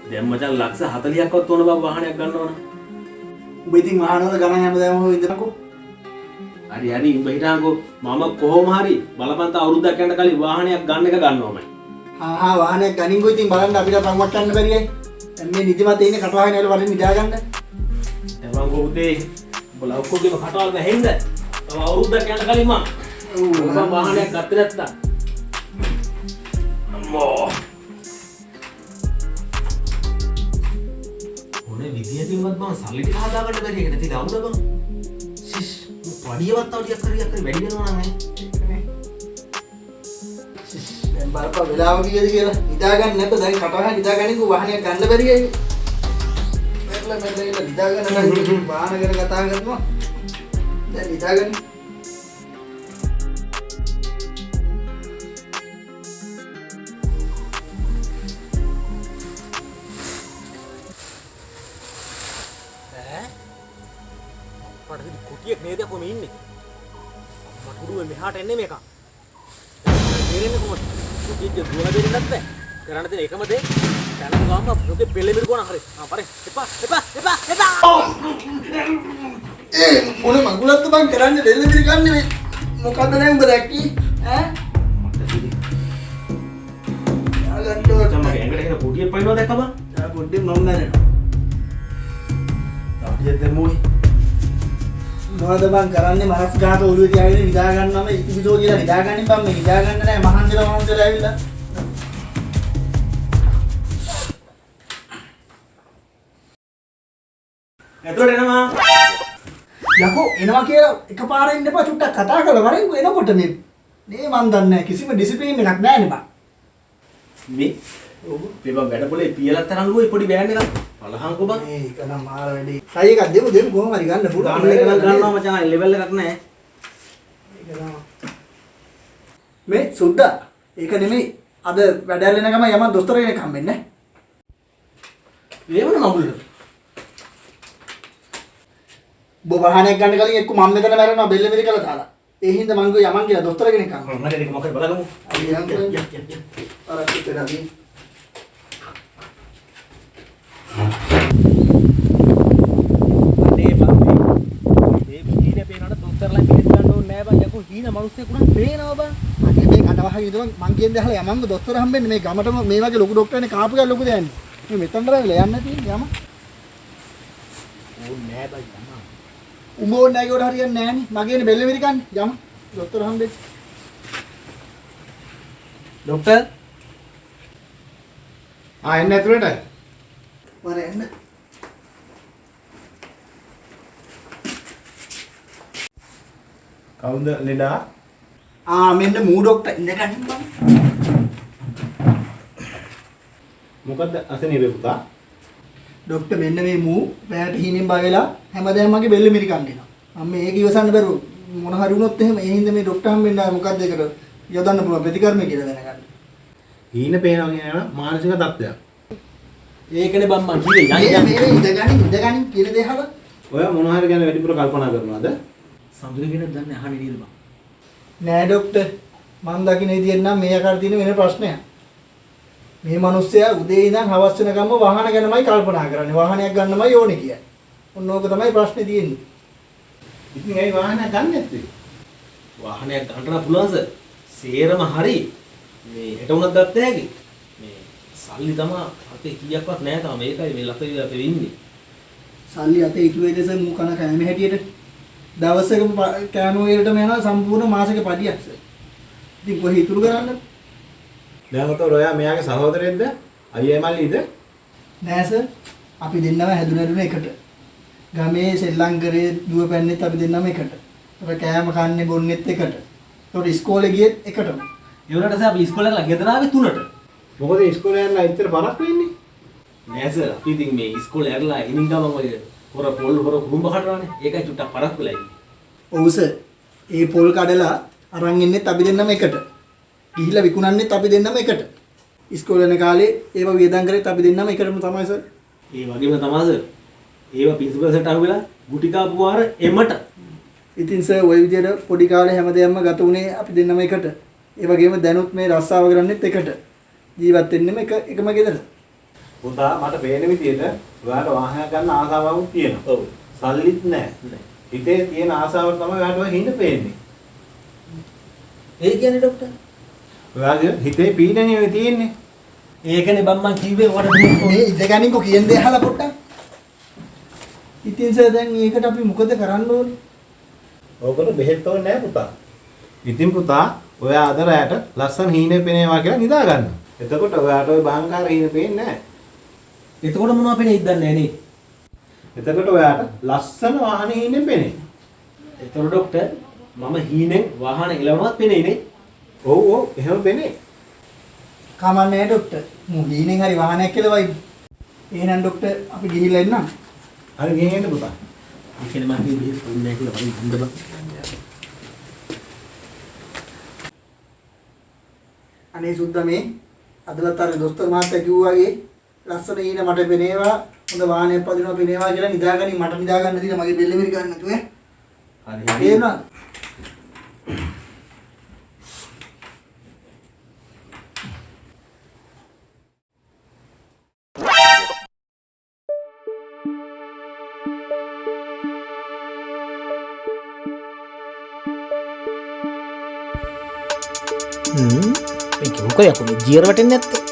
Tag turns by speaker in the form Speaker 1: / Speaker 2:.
Speaker 1: දැන් මචං ලක්ෂ 40ක්වත් ඕන බං වාහනයක් ගන්න ඕන.
Speaker 2: උඹ ඉතින් වාහන වල ගණන් හැමදාම හොය ඉඳනකෝ.
Speaker 1: හරි හරි උඹ හිටාංකෝ මම කොහොම හරි බලපන්ත අවුරුද්දක් යනට කලින් වාහනයක් ගන්න එක ගන්නවමයි.
Speaker 2: හා වාහනයක් ගනින්කෝ ඉතින් බලන්න අපිට පම්මක් ගන්න බැරියයි. දැන් මේ නිදිමත ඉන්නේ කටවාගෙන වල වලින් නිදා ගන්න.
Speaker 1: දැන් මං කොහොමදේ උඹලා ඔක්කොගේම කටවල් ගහෙන්ද? තව අවුරුද්දක් යනට කලින් මම වාහනයක් ගත්තේ නැත්තම් අම්මෝ ඕනේ විදියකින්වත් මම සල්ලි ටික හදාගන්න බැරි එක නැති දවුන බං. සිස් වඩියවත් තව ටිකක් හරි වැඩි වෙනවා නම් නේ.
Speaker 2: දැන් බලපන් වෙලාව කීයද කියලා නිදා ගන්න නැත දැන් කටවාගෙන නිදා ගනින්කෝ වාහනයක් ගන්න බැරියයි. මෙතන නිදා ගන්න නම් වාහන ගැන කතා කරනවා. දැන් නිදා ගන්න.
Speaker 1: පඩවි කුටියක් නේද කොහොම ඉන්නේ? මට උඩුවේ මෙහාට එන්නේ මේක. තේරෙන්නේ කොහොමද? කුටියක් දුවන දෙන්නේ නැත්නම් කරන්න දෙන එකම දේ දැනම ගාම ඔකේ පෙළෙ මිරිකෝන හරි. පරේ. එපා.
Speaker 2: මොන මගුලක්ද බං කරන්නේ දෙල්ල මිරි ගන්න මේ. මොකද්ද නේ උඹ දැක්කී? ඈ? යාගන්ටෝ
Speaker 1: තමයි ඇඟට එන කුටියක් පයින්නවා දැක්ක බං?
Speaker 2: යා පොඩ්ඩේ මම මැරෙනවා.
Speaker 1: තාඩියක් දැම්මෝයි.
Speaker 2: මොනවද බං කරන්නේ මහස් ගාත ඔළුවේ තියාගෙන නිදා ගන්නවම ඉතිවිදෝ කියලා නිදා ගන්නින් බං මේ නිදා ගන්න නෑ මහන්දලා ඇවිල්ලා
Speaker 1: එතකොට එනවා
Speaker 2: යකෝ එනවා කියලා එකපාර ඉන්න එපා චුට්ටක් කතා කරලා වරෙන්කෝ එනකොට මේ මන් දන්නේ නෑ කිසිම ඩිසිප්ලින් එකක් නෑනේ බං
Speaker 1: මේ බං වැඩ පොලේ පියලත් තරංගුවේ පොඩි බෑන් එකක් බලහන්කෝ බං
Speaker 2: ඒක නම් මාර වැඩි සයි එකක් දෙමු කොහොම හරි ගන්න පුළුවන්
Speaker 1: ගන්න එක නම් ගන්නවා මචං ලෙවල් එකක් නෑ
Speaker 2: ඒක තමයි මේ සුද්දා ඒක නෙමෙයි අද වැඩ යන ගම යම දොස්තර කෙනෙක් හම්බෙන්නේ
Speaker 1: ඒ වුණ මමුල්ල
Speaker 2: ඔබ වාහනයක් ගන්න කලින් එක්ක මම මෙතන මැරෙනවා බෙල්ල මිරි කළා දාලා ඒ හින්දා මං ගියා යමන් කියලා දොස්තර කෙනෙක් හම්බ
Speaker 1: මට ඒක මොකද බලගමු
Speaker 2: අර පිටරදී
Speaker 1: අනේ බං මේ හීනේ පේනකොට දොස්තරලා පිළිත් ගන්න ඕනේ නෑ බං යකෝ හීන මිනිස්සෙක් උනත් පේනවා බං
Speaker 2: අනේ මේ කඩවහගෙන ඉඳන් මං කියන්නේ දැහලා යමන්ග දොස්තර හම්බෙන්නේ මේ ගමටම මේ වගේ ලොකු ඩොක්ටර්නේ කාපු ගල් ලොකු දෙන්නේ මේ මෙතනට වෙලා යන්න තියෙන්නේ යම
Speaker 1: ඕනේ නෑ බං යම
Speaker 2: උඹ ඕනේ නෑ කියවට හරියන්නේ නෑනේ මගේනේ බෙල්ල මිරි කන්නේ යම දොස්තර හම්බෙන්නේ
Speaker 1: ડોક્ટર
Speaker 3: එන්න ඇතුළට
Speaker 2: මර එන්න
Speaker 3: කවුද ලෙඩා
Speaker 2: මෙන්න මූ ඩොක්ටර් ඉඳ ගන්න බං
Speaker 3: මොකද්ද අසනීපේ පුතා
Speaker 2: ඩොක්ටර් මෙන්න මේ මූ රැට හීනෙන් බය වෙලා හැමදාම මගේ බෙල්ල මිරි කන්න එනවා මම මේක ඉවසන්න බැරුව මොන හරි වුණොත් එහෙම ඒ හින්දා මේ ඩොක්ටර් හම්බෙන්න ආවේ මොකද්ද ඒකට යොදන්න පුළුවන් ප්‍රතිකර්මය කියලා දැනගන්න
Speaker 3: හීන පේනවා කියන මානසික තත්ත්වයක්
Speaker 1: ඒකනේ බං මං කිව්වේ
Speaker 2: මේ ඉඳ ගනින් කියන දේ අහලා
Speaker 3: ඔය මොන හරි ගැන වැඩිපුර කල්පනා කරනවද
Speaker 1: සම්දුල කෙනෙක් දන්නේ අහන්නේ නේද බං
Speaker 2: නෑ ඩොක්ටර් මම දකින්න විදියට නම් මේ අකාර තියෙන වෙන ප්‍රශ්නයක් මේ මිනිස්සයා උදේ ඉඳන් හවස් වෙනකම්ම වාහන ගැනමයි කල්පනා කරන්නේ වාහනයක් ගන්නමයි ඕනේ කියන්නේ ඔන්න ඕක තමයි ප්‍රශ්නේ තියෙන්නේ
Speaker 3: ඉතින් ඒ වාහනය ගන්න නැත්තේ
Speaker 1: වාහනයක් ගන්න පුළුවන්ද සේරම හරි මේ හෙට උනත් ගත්ත හැකි මේ සල්ලි තමයි අතේ කීයක්වත් නැහැ තාම මේකයි මේ ලතේ අපේ ඉන්නේ
Speaker 2: සල්ලි අතේ ඉතුරු වෙදස මූ කන කෑම හැටියට දවසක කෑම වේලටම යනවා සම්පූර්ණ මාසෙක පඩියක් සර් ඉතින් කොහේ ඉතුරු කරන්නද
Speaker 3: දැන් උතෝ ඔයා මෙයාගේ සහෝදරයෙක්ද අයියා මල්ලිද
Speaker 2: නෑ සර් අපි දෙන්නම හැදුන එකට ගමේ සෙල්ලම් කරේ දුව පැන්නෙත් අපි දෙන්නම එකට ඔය කෑම කන්නේ බොන්නෙත් එකට ඒකට ඉස්කෝලේ ගියෙත් එකටම
Speaker 1: ඒ වුණාට අපි ඉස්කෝලේ කරලා ගෙදර ආවේ 3ට
Speaker 3: මොකද ඉස්කෝලේ යන්න ඉතර බරක් වෙන්නේ
Speaker 1: නෑ සර් අපි ඉතින් මේ ඉස්කෝලේ ඇරලා ඉනින් ගමන් ඔය හොර කුඹ කඩනවානේ ඒකයි චුට්ටක් පරක් වෙලා ඉන්නේ
Speaker 2: ඔව් සර් ඒ පොල් කඩලා අරන් ඉන්නෙත් අපි දෙන්නම එකට ගිහිල්ලා විකුණන්නෙත් අපි දෙන්නම එකට ඉස්කෝලේ යන කාලේ ඒව වියදම් කරෙත් අපි දෙන්නම එකටම තමයි සර්
Speaker 1: ඒ වගේම තමයි සර් ඒව ප්‍රින්සිපල් සර්ට අහුවෙලා ගුටි කාපු වාර එමට
Speaker 2: ඉතින් සර් ওই විදියට පොඩි කාලේ හැමදේම ගත උනේ අපි දෙන්නම එකට ඒ වගේම දැනුත් මේ රස්සාව කරන්නෙත් එකට ජීවත් වෙන්නෙම එකම ගෙදර
Speaker 3: පුතා මට පේන විදිහට ඔයාලට වාහනයක් ගන්න ආසාවක් තියෙනවා.
Speaker 1: ඔව්.
Speaker 3: සල්ලිත් නැහැ. හිතේ තියෙන ආසාව තමයි ඔයාලට ඔය හිඳ පේන්නේ.
Speaker 1: ඒ කියන්නේ ડોක්ටර්.
Speaker 3: ඔයාගේ හිතේ පීඩනය තියෙන්නේ.
Speaker 1: ඒකනේ බම්මන් කිව්වේ ඔයාලට
Speaker 2: මේ ඉඳගනින්කෝ කියන දේ අහලා පොට්ටක්. ඉතින් සර් දැන් ඒකට අපි මොකද කරන්න ඕනේ?
Speaker 3: ඕකට බෙහෙත් ඕනේ නැහැ පුතා. ඉතින් පුතා ඔයා අද රැයට ලස්සන හීනේ පෙනේවා කියලා නිදා ගන්න. එතකොට ඔයාට ওই බහංකාර හීනේ පේන්නේ නැහැ.
Speaker 1: එතකොට මොනවද පෙනේ ඉදන්නේ නේ?
Speaker 3: එතකොට ඔයාට ලස්සන වාහන හීනේ පෙනේ.
Speaker 1: එතකොට ડોක්ටර් මම හීනෙන් වාහන එලවනවත් පෙනේ නේ?
Speaker 3: ඔව් ඔව් එහෙම පෙනේ.
Speaker 2: කමන්නේ ડોක්ටර්. මු ගිහින් හරි වාහනයක් කියලා වයි. එහෙනම් ડોක්ටර් අපි ගිහිල්ලා එන්නම්.
Speaker 3: හරි ගෙහෙන්න පුතා.
Speaker 1: ඒ කියන්නේ මම කිව්වේ බෙහෙත් ඕනේ නැහැ කියලා වරි ඉඳ බං.
Speaker 2: අනේ සුද්දා මේ අදලත් අර දොස්තර මහත්තයා කිව්වාගේ ලස්සන ඊන මට පෙනේවා හොඳ වාහනයක් පදිනවා පෙනේවා කියලා නිදාගනි මට නිදා ගන්න දීලා මගේ බෙල්ල මෙරි ගන්න නැතුව
Speaker 1: හරි හරි.
Speaker 2: තේරුණාද?
Speaker 1: මේක මොකද යකෝ ජීර වටින්නේ නැත්තේ?